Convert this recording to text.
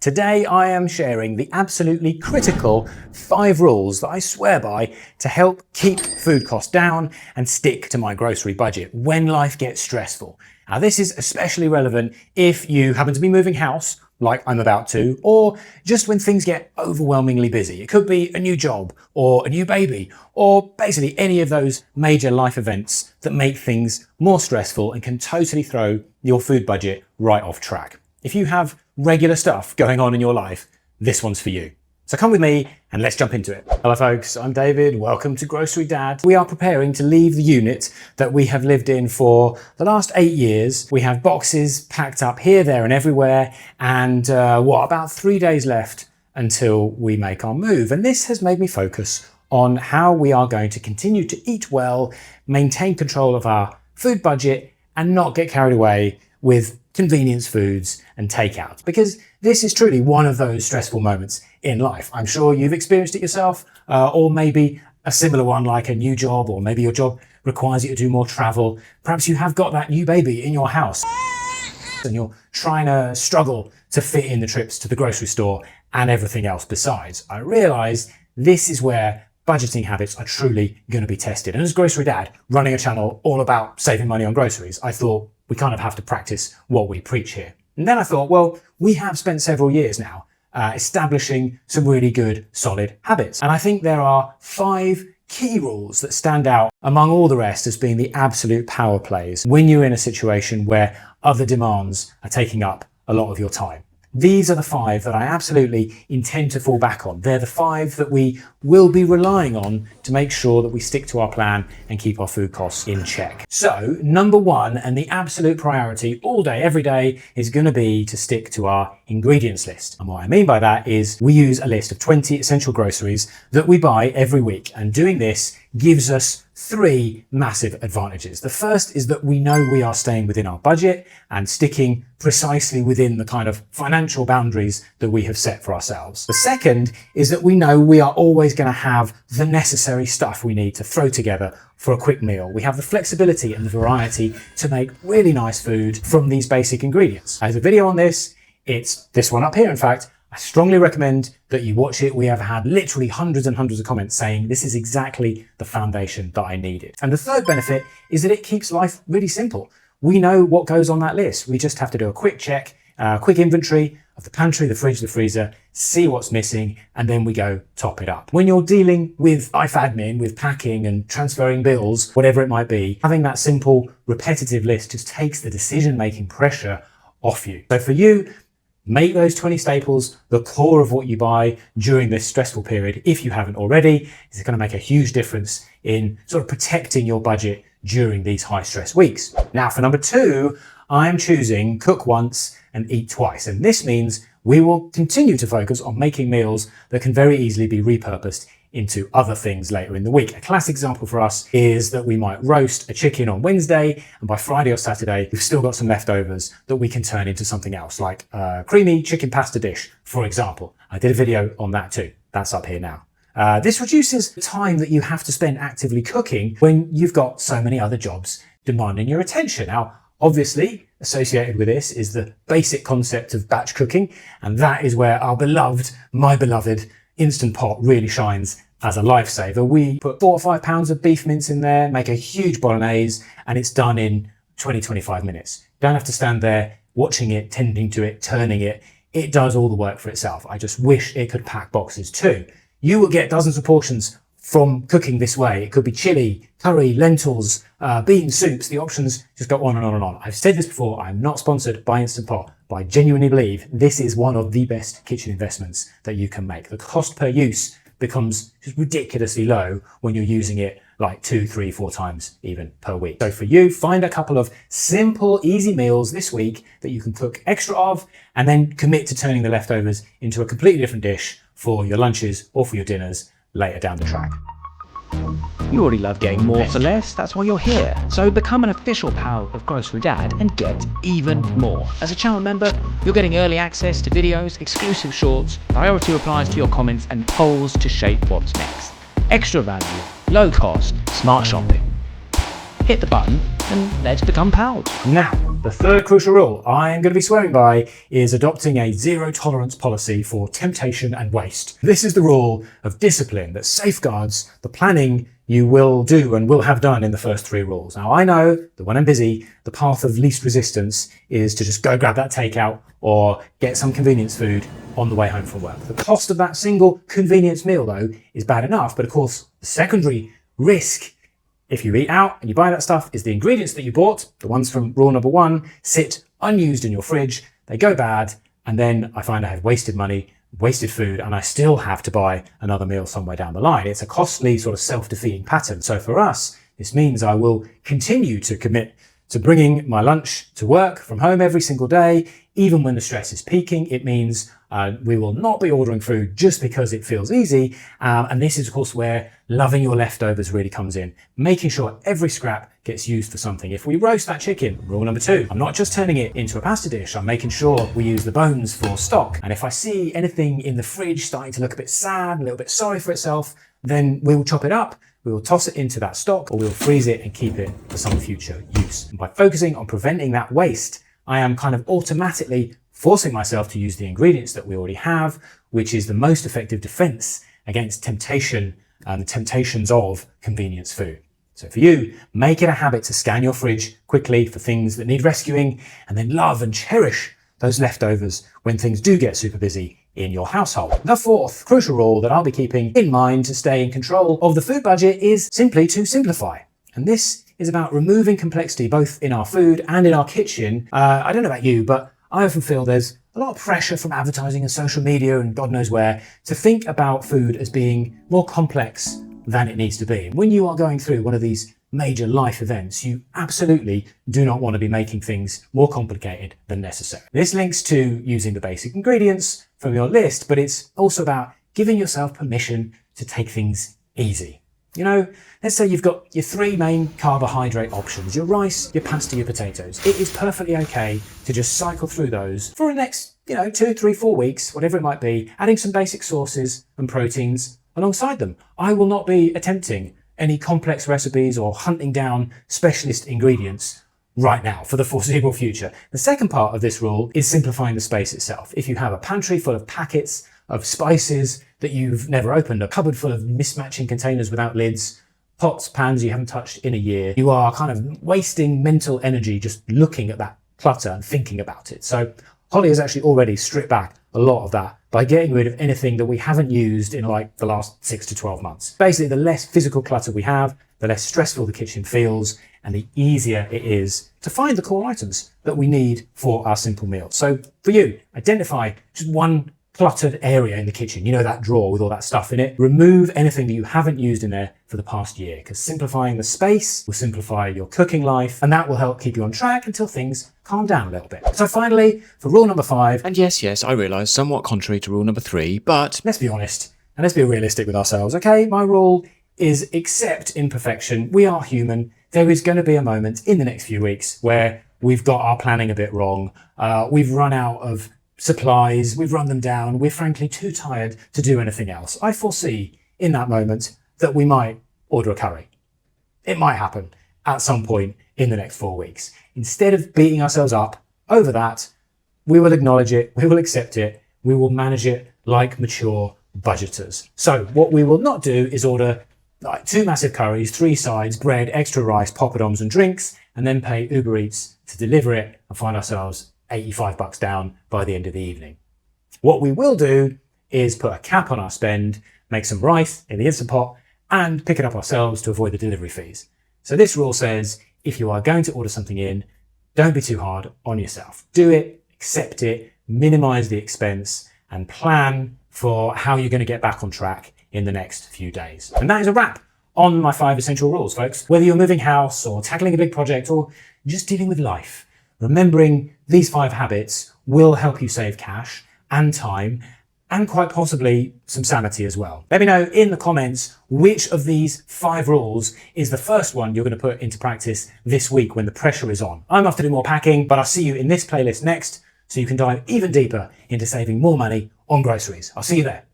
Today I am sharing the absolutely critical 5 rules that I swear by to help keep food costs down and stick to my grocery budget when life gets stressful. Now this is especially relevant if you happen to be moving house, like I'm about to, or just when things get overwhelmingly busy. It could be a new job or a new baby, or basically any of those major life events that make things more stressful and can totally throw your food budget right off track. If you have regular stuff going on in your life, this one's for you. So come with me and let's jump into it. Hello folks, I'm David. Welcome to Grocery Dad. We are preparing to leave the unit that we have lived in for the last 8 years. We have boxes packed up here, there and everywhere, and about 3 days left until we make our move. And this has made me focus on how we are going to continue to eat well, maintain control of our food budget, and not get carried away with convenience foods and takeout, because this is truly one of those stressful moments in life. I'm sure you've experienced it yourself, or maybe a similar one like a new job, or maybe your job requires you to do more travel. Perhaps you have got that new baby in your house and you're trying to struggle to fit in the trips to the grocery store and everything else besides. I realize this is where budgeting habits are truly going to be tested. And as Grocery Dad, running a channel all about saving money on groceries, I thought we kind of have to practice what we preach here. And then I thought, well, we have spent several years now establishing some really good, solid habits. And I think there are 5 key rules that stand out among all the rest as being the absolute power plays when you're in a situation where other demands are taking up a lot of your time. These are the 5 that I absolutely intend to fall back on. They're the 5 that we will be relying on to make sure that we stick to our plan and keep our food costs in check. So, number 1, and the absolute priority all day, every day, is going to be to stick to our ingredients list. And what I mean by that is we use a list of 20 essential groceries that we buy every week. And doing this gives us 3 massive advantages. The first is that we know we are staying within our budget and sticking precisely within the kind of financial boundaries that we have set for ourselves. The second is that we know we are always going to have the necessary stuff we need to throw together for a quick meal. We have the flexibility and the variety to make really nice food from these basic ingredients. I have a video on this. It's this one up here, in fact. I strongly recommend that you watch it. We have had literally hundreds and hundreds of comments saying this is exactly the foundation that I needed. And the third benefit is that it keeps life really simple. We know what goes on that list. We just have to do a quick check, quick inventory of the pantry, the fridge, the freezer, see what's missing, and then we go top it up. When you're dealing with life admin, with packing and transferring bills, whatever it might be, having that simple, repetitive list just takes the decision-making pressure off you. So for you, make those 20 staples the core of what you buy during this stressful period. If you haven't already, it's going to make a huge difference in sort of protecting your budget during these high stress weeks. Now for number 2, I'm choosing cook once and eat twice. And this means we will continue to focus on making meals that can very easily be repurposed into other things later in the week. A classic example for us is that we might roast a chicken on Wednesday, and by Friday or Saturday, we've still got some leftovers that we can turn into something else, like a creamy chicken pasta dish, for example. I did a video on that too. That's up here now. This reduces the time that you have to spend actively cooking when you've got so many other jobs demanding your attention. Now, obviously, associated with this is the basic concept of batch cooking, and that is where our beloved, my beloved, Instant Pot really shines as a lifesaver. We put 4 or 5 pounds of beef mince in there, make a huge bolognese, and it's done in 20-25 minutes. You don't have to stand there watching it, tending to it, turning it. It does all the work for itself. I just wish it could pack boxes too. You will get dozens of portions from cooking this way. It could be chili, curry, lentils, bean soups. The options just go on and on and on. I've said this before, I'm not sponsored by Instant Pot, but I genuinely believe this is one of the best kitchen investments that you can make. The cost per use becomes just ridiculously low when you're using it like 2, 3, 4 times even per week. So for you, find a couple of simple, easy meals this week that you can cook extra of, and then commit to turning the leftovers into a completely different dish for your lunches or for your dinners later down the track. You already love getting more for less, that's why you're here. So become an official pal of Grocery Dad and get even more. As a channel member, you're getting early access to videos, exclusive shorts, priority replies to your comments, and polls to shape what's next. Extra value, low cost, smart shopping. Hit the button and let's become pals. Now, The third crucial rule I'm going to be swearing by is adopting a zero tolerance policy for temptation and waste. This is the rule of discipline that safeguards the planning you will do and will have done in the first 3 rules. Now, I know that when I'm busy, the path of least resistance is to just go grab that takeout or get some convenience food on the way home from work. The cost of that single convenience meal, though, is bad enough. But of course, the secondary risk, if you eat out and you buy that stuff, is the ingredients that you bought, the ones from rule number 1, sit unused in your fridge, they go bad, and then I find I have wasted money, wasted food, and I still have to buy another meal somewhere down the line. It's a costly sort of self-defeating pattern. So for us, this means I will continue to commit to bringing my lunch to work from home every single day, even when the stress is peaking. It means we will not be ordering food just because it feels easy. And this is, of course, where loving your leftovers really comes in, making sure every scrap gets used for something. If we roast that chicken, rule number 2, I'm not just turning it into a pasta dish, I'm making sure we use the bones for stock. And if I see anything in the fridge starting to look a bit sad, a little bit sorry for itself, then we will chop it up. We will toss it into that stock, or we'll freeze it and keep it for some future use. And by focusing on preventing that waste, I am kind of automatically forcing myself to use the ingredients that we already have, which is the most effective defense against temptation and the temptations of convenience food. So for you, make it a habit to scan your fridge quickly for things that need rescuing, and then love and cherish those leftovers when things do get super busy in your household. The fourth crucial rule that I'll be keeping in mind to stay in control of the food budget is simply to simplify. And this is about removing complexity both in our food and in our kitchen. I don't know about you, but I often feel there's a lot of pressure from advertising and social media and God knows where to think about food as being more complex than it needs to be. And when you are going through one of these major life events, you absolutely do not want to be making things more complicated than necessary. This links to using the basic ingredients from your list, but it's also about giving yourself permission to take things easy. You know, let's say you've got your 3 main carbohydrate options, your rice, your pasta, your potatoes. It is perfectly okay to just cycle through those for the next, 2, 3, 4 weeks, whatever it might be, adding some basic sauces and proteins alongside them. I will not be attempting any complex recipes or hunting down specialist ingredients right now for the foreseeable future. The second part of this rule is simplifying the space itself. If you have a pantry full of packets of spices that you've never opened, a cupboard full of mismatching containers without lids, pots, pans you haven't touched in a year, you are kind of wasting mental energy just looking at that clutter and thinking about it. So Holly has actually already stripped back a lot of that by getting rid of anything that we haven't used in like the last 6 to 12 months. Basically, the less physical clutter we have, the less stressful the kitchen feels, and the easier it is to find the core items that we need for our simple meals. So for you, identify just one cluttered area in the kitchen, that drawer with all that stuff in it. Remove anything that you haven't used in there for the past year, because simplifying the space will simplify your cooking life, and that will help keep you on track until things calm down a little bit. So finally, for rule number 5, And yes, I realise somewhat contrary to rule number 3, but let's be honest and let's be realistic with ourselves, okay? My rule is accept imperfection. We are human. There is going to be a moment in the next few weeks where we've got our planning a bit wrong. We've run out of supplies, we've run them down, we're frankly too tired to do anything else. I foresee in that moment that we might order a curry. It might happen at some point in the next 4 weeks. Instead of beating ourselves up over that, we will acknowledge it, we will accept it, we will manage it like mature budgeters. So what we will not do is order like 2 massive curries, 3 sides, bread, extra rice, poppadoms and drinks, and then pay Uber Eats to deliver it and find ourselves $85 down by the end of the evening. What we will do is put a cap on our spend, make some rice in the Instant Pot, and pick it up ourselves to avoid the delivery fees. So this rule says, if you are going to order something in, don't be too hard on yourself. Do it, accept it, minimize the expense, and plan for how you're going to get back on track in the next few days. And that is a wrap on my 5 essential rules, folks. Whether you're moving house or tackling a big project or just dealing with life, remembering these 5 habits will help you save cash and time and quite possibly some sanity as well. Let me know in the comments which of these 5 rules is the first one you're going to put into practice this week when the pressure is on. I'm off to do more packing, but I'll see you in this playlist next so you can dive even deeper into saving more money on groceries. I'll see you there.